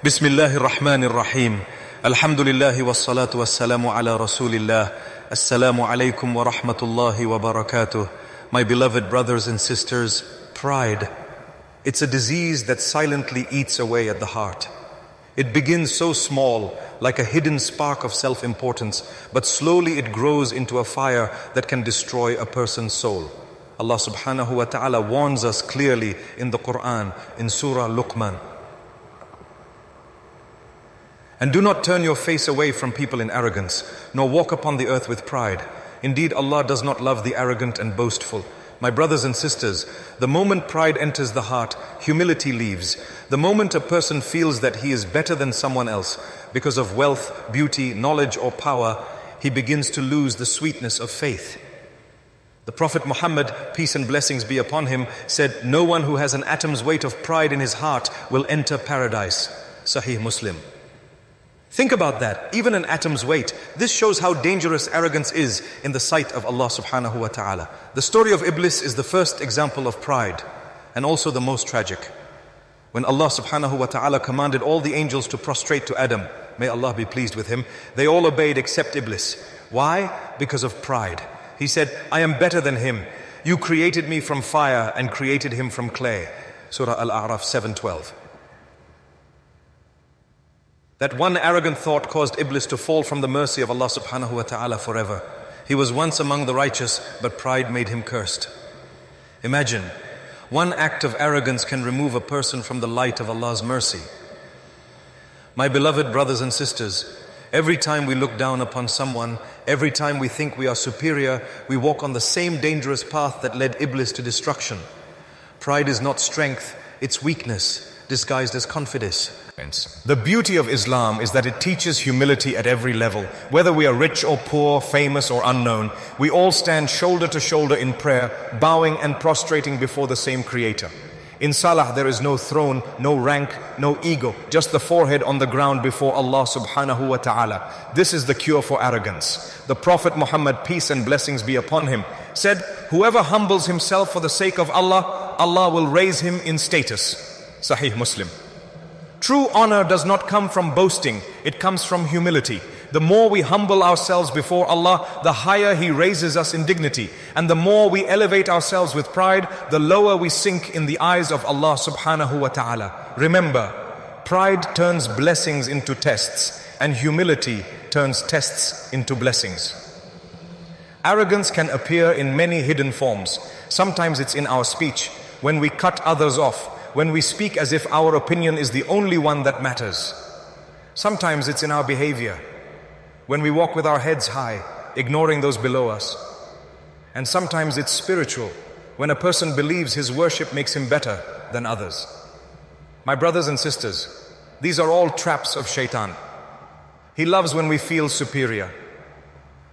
Bismillahir, Raheem. Alhamdulillahi, wassalatu, wassalamu ala Rasulillah. Assalamu Alaikum wa Rahmatullahi wa Barakatuh. My beloved brothers and sisters, pride. It's a disease that silently eats away at the heart. It begins so small, like a hidden spark of self-importance, but slowly it grows into a fire that can destroy a person's soul. Allah Subhanahu wa ta'ala warns us clearly in the Qur'an, in Surah Luqman. And do not turn your face away from people in arrogance, nor walk upon the earth with pride. Indeed, Allah does not love the arrogant and boastful. My brothers and sisters, the moment pride enters the heart, humility leaves. The moment a person feels that he is better than someone else because of wealth, beauty, knowledge or power, he begins to lose the sweetness of faith. The Prophet Muhammad, peace and blessings be upon him, said, "No one who has an atom's weight of pride in his heart will enter paradise." Sahih Muslim. Think about that, even an atom's weight. This shows how dangerous arrogance is in the sight of Allah Subhanahu wa ta'ala. The story of Iblis is the first example of pride and also the most tragic. When Allah Subhanahu wa ta'ala commanded all the angels to prostrate to Adam, may Allah be pleased with him, they all obeyed except Iblis. Why? Because of pride. He said, "I am better than him. You created me from fire and created him from clay." Surah Al-A'raf 7:12. That one arrogant thought caused Iblis to fall from the mercy of Allah Subhanahu wa ta'ala forever. He was once among the righteous, but pride made him cursed. Imagine, one act of arrogance can remove a person from the light of Allah's mercy. My beloved brothers and sisters, every time we look down upon someone, every time we think we are superior, we walk on the same dangerous path that led Iblis to destruction. Pride is not strength, it's weakness, disguised as confidence. The beauty of Islam is that it teaches humility at every level. Whether we are rich or poor, famous or unknown, we all stand shoulder to shoulder in prayer, bowing and prostrating before the same Creator. In Salah there is no throne, no rank, no ego, just the forehead on the ground before Allah Subhanahu wa ta'ala. This is the cure for arrogance. The Prophet Muhammad, peace and blessings be upon him, said, "Whoever humbles himself for the sake of Allah, Allah will raise him in status." Sahih Muslim. True honor does not come from boasting, it comes from humility. The more we humble ourselves before Allah, the higher He raises us in dignity. And the more we elevate ourselves with pride, the lower we sink in the eyes of Allah Subhanahu wa ta'ala. Remember, pride turns blessings into tests, and humility turns tests into blessings. Arrogance can appear in many hidden forms. Sometimes it's in our speech, when we cut others off, when we speak as if our opinion is the only one that matters. Sometimes it's in our behavior, when we walk with our heads high, ignoring those below us. And sometimes it's spiritual, when a person believes his worship makes him better than others. My brothers and sisters, these are all traps of shaitan. He loves when we feel superior.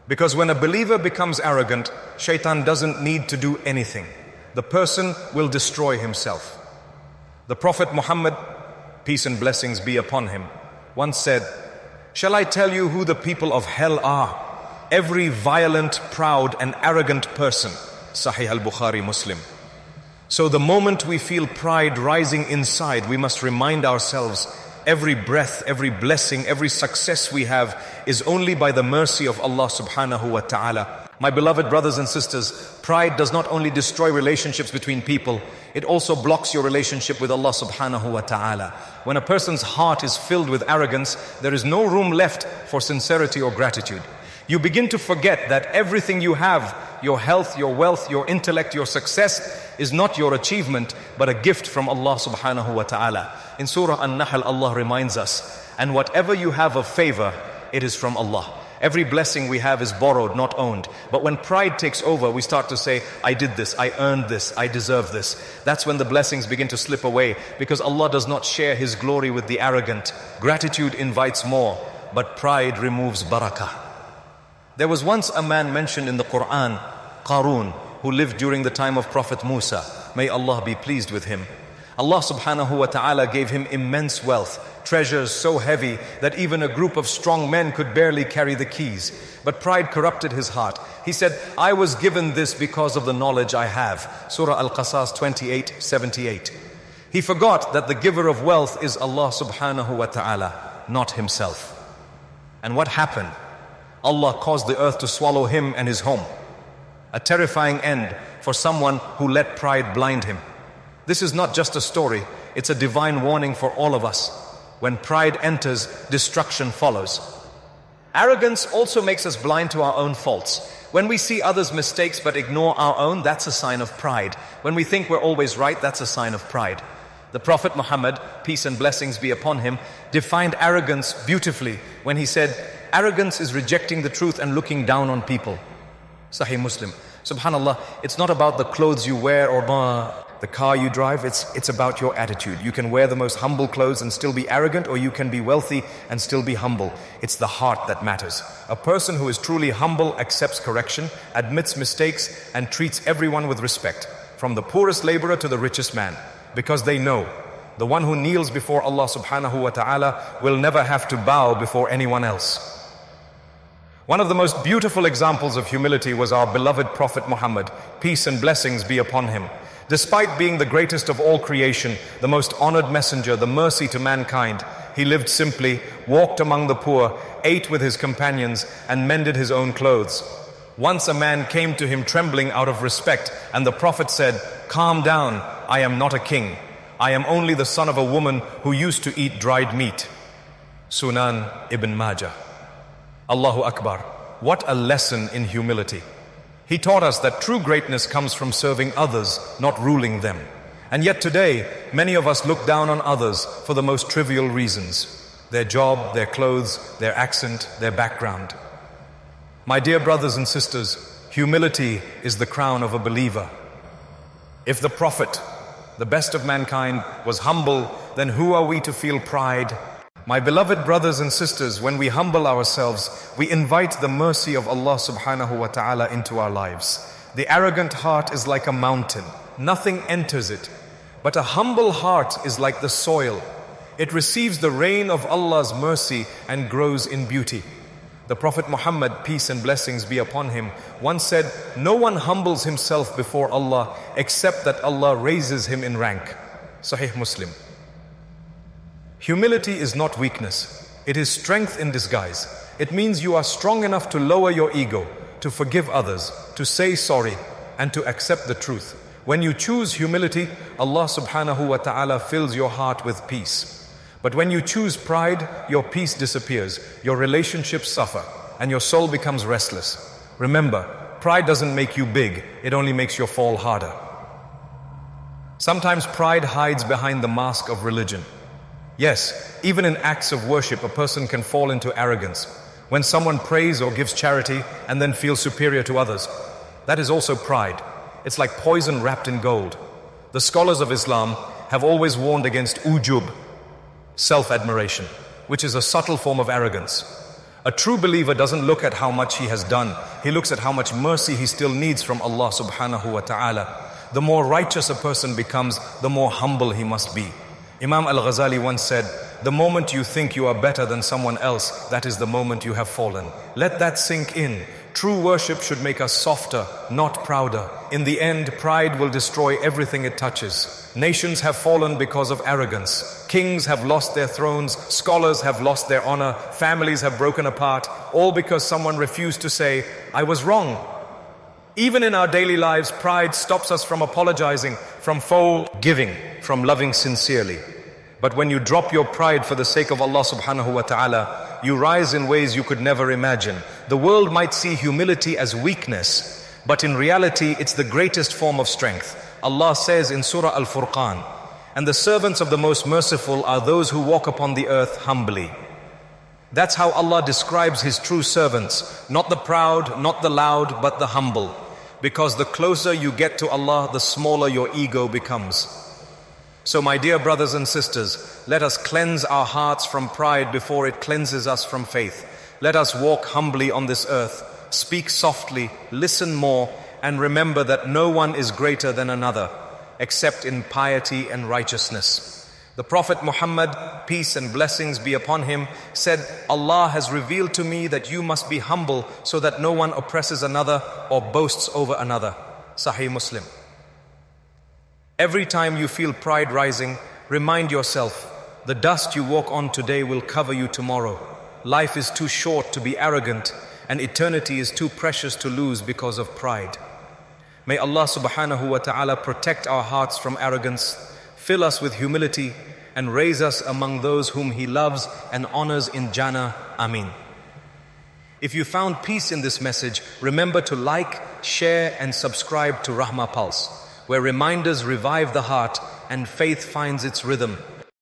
Because when a believer becomes arrogant, shaitan doesn't need to do anything. The person will destroy himself. The Prophet Muhammad, peace and blessings be upon him, once said, "Shall I tell you who the people of hell are? Every violent, proud and arrogant person." Sahih al-Bukhari Muslim. So the moment we feel pride rising inside, we must remind ourselves, every breath, every blessing, every success we have is only by the mercy of Allah Subhanahu wa ta'ala. My beloved brothers and sisters, pride does not only destroy relationships between people, it also blocks your relationship with Allah Subhanahu wa ta'ala. When a person's heart is filled with arrogance, there is no room left for sincerity or gratitude. You begin to forget that everything you have, your health, your wealth, your intellect, your success, is not your achievement, but a gift from Allah Subhanahu wa ta'ala. In Surah An-Nahl, Allah reminds us, "And whatever you have of favor, it is from Allah." Every blessing we have is borrowed, not owned. But when pride takes over, we start to say, "I did this, I earned this, I deserve this." That's when the blessings begin to slip away, because Allah does not share His glory with the arrogant. Gratitude invites more, but pride removes barakah. There was once a man mentioned in the Qur'an, Qarun, who lived during the time of Prophet Musa. May Allah be pleased with him. Allah Subhanahu wa ta'ala gave him immense wealth, treasures so heavy that even a group of strong men could barely carry the keys. But pride corrupted his heart. He said, "I was given this because of the knowledge I have." Surah Al-Qasas 28:78. He forgot that the giver of wealth is Allah Subhanahu wa ta'ala, not himself. And what happened? Allah caused the earth to swallow him and his home. A terrifying end for someone who let pride blind him. This is not just a story, it's a divine warning for all of us. When pride enters, destruction follows. Arrogance also makes us blind to our own faults. When we see others' mistakes but ignore our own, that's a sign of pride. When we think we're always right, that's a sign of pride. The Prophet Muhammad, peace and blessings be upon him, defined arrogance beautifully when he said, arrogance is rejecting the truth and looking down on people. Sahih Muslim. Subhanallah, it's not about the clothes you wear or the car you drive, it's about your attitude. You can wear the most humble clothes and still be arrogant, or you can be wealthy and still be humble. It's the heart that matters. A person who is truly humble accepts correction, admits mistakes, and treats everyone with respect, from the poorest laborer to the richest man, because they know the one who kneels before Allah Subhanahu wa ta'ala will never have to bow before anyone else. One of the most beautiful examples of humility was our beloved Prophet Muhammad, peace and blessings be upon him. Despite being the greatest of all creation, the most honored messenger, the mercy to mankind, he lived simply, walked among the poor, ate with his companions, and mended his own clothes. Once a man came to him trembling out of respect, and the Prophet said, "Calm down, I am not a king. I am only the son of a woman who used to eat dried meat." Sunan Ibn Majah. Allahu Akbar. What a lesson in humility. He taught us that true greatness comes from serving others, not ruling them. And yet today, many of us look down on others for the most trivial reasons. Their job, their clothes, their accent, their background. My dear brothers and sisters, humility is the crown of a believer. If the Prophet, the best of mankind, was humble, then who are we to feel pride? My beloved brothers and sisters, when we humble ourselves, we invite the mercy of Allah Subhanahu wa ta'ala into our lives. The arrogant heart is like a mountain. Nothing enters it. But a humble heart is like the soil. It receives the rain of Allah's mercy and grows in beauty. The Prophet Muhammad, peace and blessings be upon him, once said, "No one humbles himself before Allah except that Allah raises him in rank." Sahih Muslim. Humility is not weakness. It is strength in disguise. It means you are strong enough to lower your ego, to forgive others, to say sorry, and to accept the truth. When you choose humility, Allah Subhanahu wa ta'ala fills your heart with peace. But when you choose pride, your peace disappears, your relationships suffer, and your soul becomes restless. Remember, pride doesn't make you big, it only makes your fall harder. Sometimes pride hides behind the mask of religion. Yes, even in acts of worship, a person can fall into arrogance. When someone prays or gives charity and then feels superior to others, that is also pride. It's like poison wrapped in gold. The scholars of Islam have always warned against ujub, self-admiration, which is a subtle form of arrogance. A true believer doesn't look at how much he has done. He looks at how much mercy he still needs from Allah Subhanahu wa ta'ala. The more righteous a person becomes, the more humble he must be. Imam Al-Ghazali once said, "The moment you think you are better than someone else, that is the moment you have fallen." Let that sink in. True worship should make us softer, not prouder. In the end, pride will destroy everything it touches. Nations have fallen because of arrogance. Kings have lost their thrones, scholars have lost their honor, families have broken apart, all because someone refused to say, "I was wrong." Even in our daily lives, pride stops us from apologizing, from forgiving, from loving sincerely. But when you drop your pride for the sake of Allah Subhanahu wa ta'ala, you rise in ways you could never imagine. The world might see humility as weakness, but in reality, it's the greatest form of strength. Allah says in Surah Al-Furqan, "And the servants of the Most Merciful are those who walk upon the earth humbly." That's how Allah describes His true servants, not the proud, not the loud, but the humble. Because the closer you get to Allah, the smaller your ego becomes. So my dear brothers and sisters, let us cleanse our hearts from pride before it cleanses us from faith. Let us walk humbly on this earth, speak softly, listen more, and remember that no one is greater than another, except in piety and righteousness. The Prophet Muhammad, peace and blessings be upon him, said, "Allah has revealed to me that you must be humble so that no one oppresses another or boasts over another." Sahih Muslim. Every time you feel pride rising, remind yourself, the dust you walk on today will cover you tomorrow. Life is too short to be arrogant, and eternity is too precious to lose because of pride. May Allah Subhanahu wa ta'ala protect our hearts from arrogance, fill us with humility, and raise us among those whom He loves and honors in Jannah. Ameen. If you found peace in this message, remember to like, share, and subscribe to Rahmah Pulse, where reminders revive the heart and faith finds its rhythm.